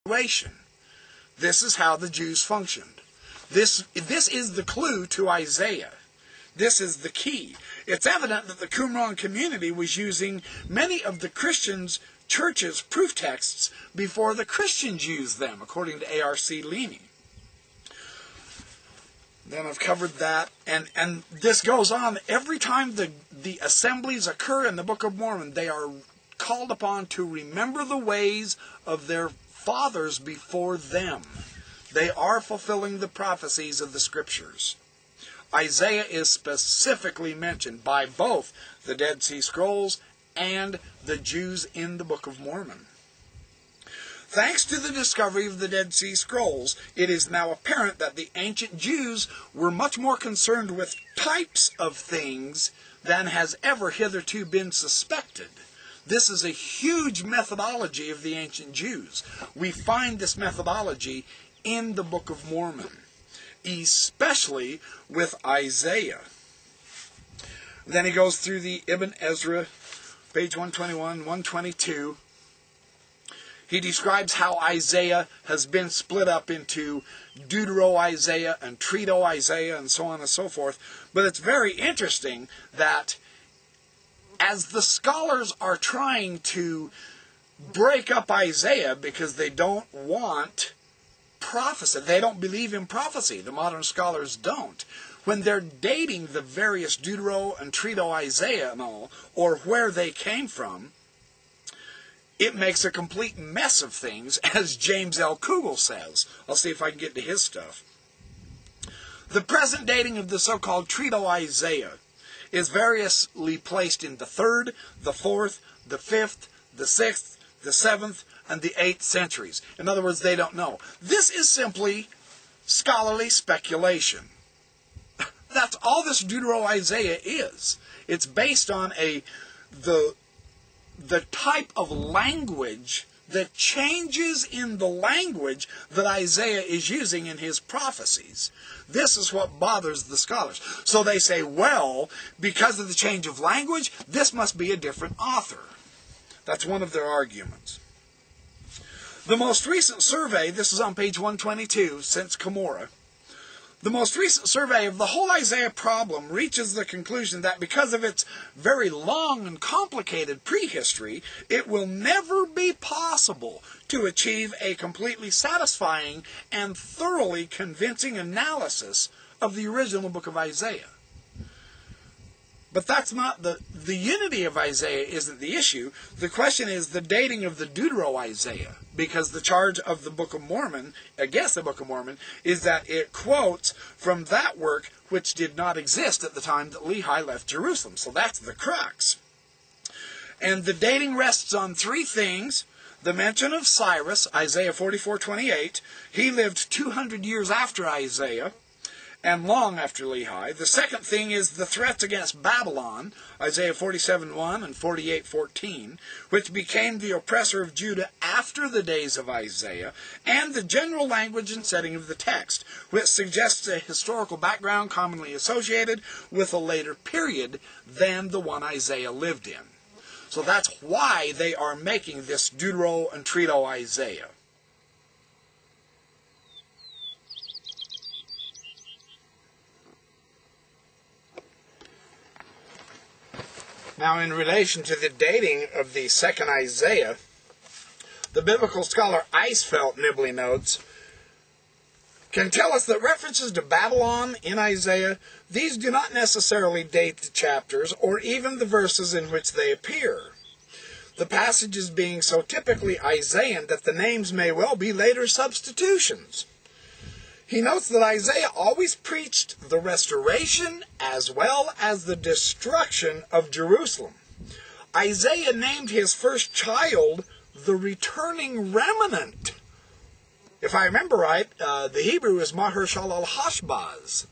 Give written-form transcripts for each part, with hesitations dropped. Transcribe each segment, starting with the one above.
situation. This is how the Jews functioned. This is the clue to Isaiah. This is the key. It's evident that the Qumran community was using many of the Christians' churches' proof texts before the Christians used them, according to A.R.C. Leaney. Then I've covered that, and this goes on. Every time the assemblies occur in the Book of Mormon, they are called upon to remember the ways of their fathers before them. They are fulfilling the prophecies of the Scriptures. Isaiah is specifically mentioned by both the Dead Sea Scrolls and the Jews in the Book of Mormon. Thanks to the discovery of the Dead Sea Scrolls, it is now apparent that the ancient Jews were much more concerned with types of things than has ever hitherto been suspected. This is a huge methodology of the ancient Jews. We find this methodology in the Book of Mormon, especially with Isaiah. Then he goes through the Ibn Ezra, page 121, 122. He describes how Isaiah has been split up into Deutero-Isaiah and Trito-Isaiah and so on and so forth. But it's very interesting that as the scholars are trying to break up Isaiah because they don't want prophecy, they don't believe in prophecy, the modern scholars don't, when they're dating the various Deutero and Trito-Isaiah and all, or where they came from, it makes a complete mess of things, as James L. Kugel says. I'll see if I can get to his stuff. The present dating of the so-called Trito-Isaiah is variously placed in the 3rd, the 4th, the 5th, the 6th, the 7th, and the 8th centuries. In other words, they don't know. This is simply scholarly speculation. That's all this Deutero-Isaiah is. It's based on the type of language, the changes in the language that Isaiah is using in his prophecies. This is what bothers the scholars. So they say, well, because of the change of language, this must be a different author. That's one of their arguments. The most recent survey, this is on page 122, since Cumorah, the most recent survey of the whole Isaiah problem reaches the conclusion that because of its very long and complicated prehistory, it will never be possible to achieve a completely satisfying and thoroughly convincing analysis of the original book of Isaiah. But that's not the unity of Isaiah isn't the issue. The question is the dating of the Deutero-Isaiah, because the charge of the Book of Mormon, against the Book of Mormon, is that it quotes from that work which did not exist at the time that Lehi left Jerusalem. So that's the crux. And the dating rests on 3 things. The mention of Cyrus, Isaiah 44:28. He lived 200 years after Isaiah, and long after Lehi. The second thing is the threats against Babylon, Isaiah 47:1 and 48:14, which became the oppressor of Judah after the days of Isaiah, and the general language and setting of the text, which suggests a historical background commonly associated with a later period than the one Isaiah lived in. So that's why they are making this Deutero and Trito-Isaiah. Now, in relation to the dating of the second Isaiah, the biblical scholar Eisfeld, Nibley notes, can tell us that references to Babylon in Isaiah, these do not necessarily date the chapters or even the verses in which they appear, the passages being so typically Isaian that the names may well be later substitutions. He notes that Isaiah always preached the restoration as well as the destruction of Jerusalem. Isaiah named his first child the returning remnant. If I remember right, the Hebrew is Maher-Shalal-Hashbaz.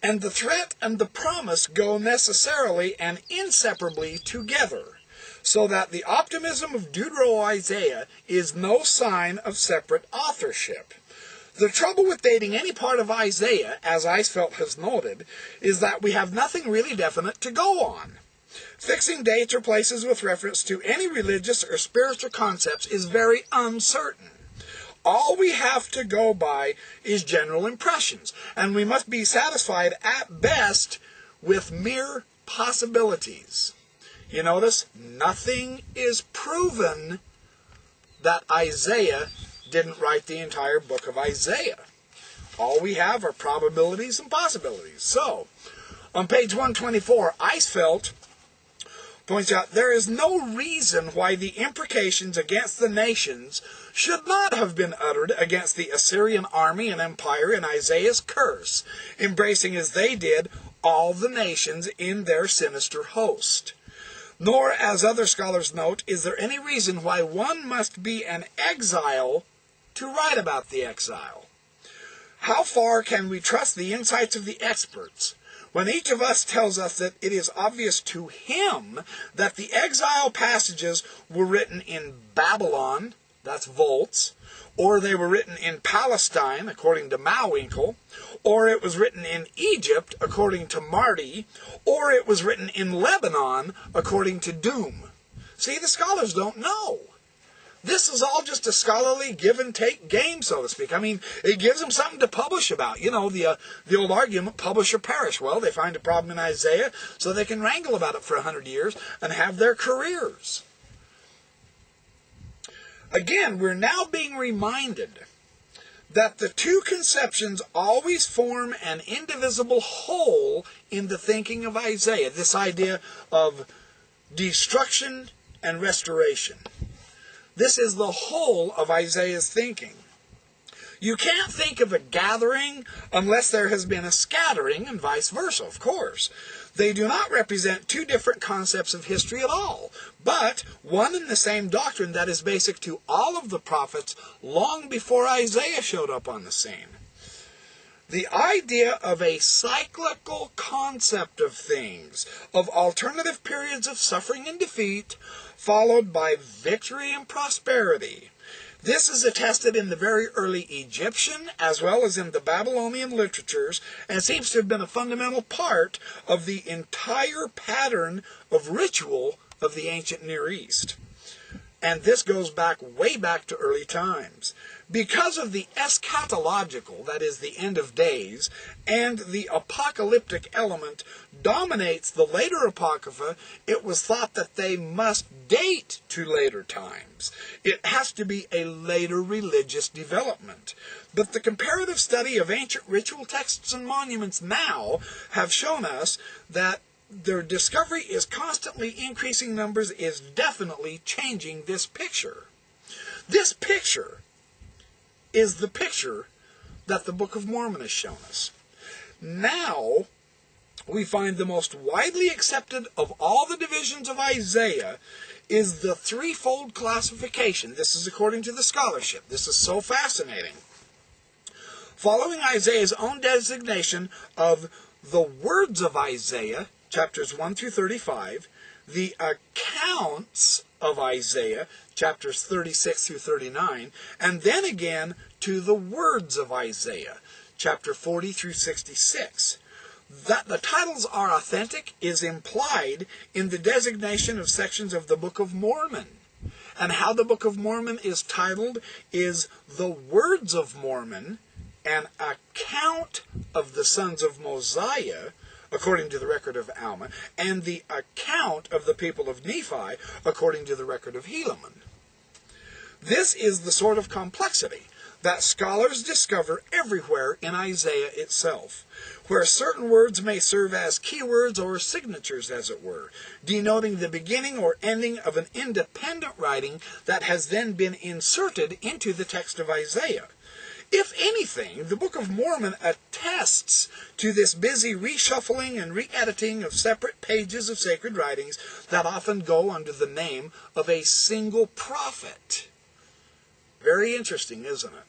And the threat and the promise go necessarily and inseparably together, so that the optimism of Deutero-Isaiah is no sign of separate authorship. The trouble with dating any part of Isaiah, as Eisfeld has noted, is that we have nothing really definite to go on. Fixing dates or places with reference to any religious or spiritual concepts is very uncertain. All we have to go by is general impressions, and we must be satisfied at best with mere possibilities. You notice, nothing is proven that Isaiah didn't write the entire book of Isaiah. All we have are probabilities and possibilities. So, on page 124, Eisfeld points out, there is no reason why the imprecations against the nations should not have been uttered against the Assyrian army and empire in Isaiah's curse, embracing as they did all the nations in their sinister host. Nor, as other scholars note, is there any reason why one must be an exile to write about the exile. How far can we trust the insights of the experts when each of us tells us that it is obvious to him that the exile passages were written in Babylon, that's Volz, or they were written in Palestine, according to Mauwinkle, or it was written in Egypt, according to Marty, or it was written in Lebanon, according to Doom? See, the scholars don't know. This is all just a scholarly give-and-take game, so to speak. I mean, it gives them something to publish about. You know, the old argument, publish or perish. Well, they find a problem in Isaiah, so they can wrangle about it for 100 years and have their careers. Again, we're now being reminded that the two conceptions always form an indivisible whole in the thinking of Isaiah. This idea of destruction and restoration. This is the whole of Isaiah's thinking. You can't think of a gathering unless there has been a scattering, and vice versa, of course. They do not represent two different concepts of history at all, but one and the same doctrine that is basic to all of the prophets long before Isaiah showed up on the scene. The idea of a cyclical concept of things, of alternative periods of suffering and defeat, followed by victory and prosperity. This is attested in the very early Egyptian as well as in the Babylonian literatures, and seems to have been a fundamental part of the entire pattern of ritual of the ancient Near East. And this goes back way back to early times. Because of the eschatological, that is the end of days, and the apocalyptic element dominates the later Apocrypha, it was thought that they must date to later times. It has to be a later religious development. But the comparative study of ancient ritual texts and monuments now have shown us that their discovery is constantly increasing numbers is definitely changing this picture. This picture is the picture that the Book of Mormon has shown us. Now, we find the most widely accepted of all the divisions of Isaiah is the Threefold Classification. This is according to the scholarship. This is so fascinating. Following Isaiah's own designation of the words of Isaiah, chapters 1 through 35, the accounts of Isaiah, chapters 36 through 39, and then again to the words of Isaiah, chapter 40 through 66. That the titles are authentic is implied in the designation of sections of the Book of Mormon. And how the Book of Mormon is titled is the Words of Mormon, an account of the sons of Mosiah, according to the record of Alma, and the account of the people of Nephi, according to the record of Helaman. This is the sort of complexity that scholars discover everywhere in Isaiah itself, where certain words may serve as keywords or signatures, as it were, denoting the beginning or ending of an independent writing that has then been inserted into the text of Isaiah. If anything, the Book of Mormon attests to this busy reshuffling and re-editing of separate pages of sacred writings that often go under the name of a single prophet. Very interesting, isn't it?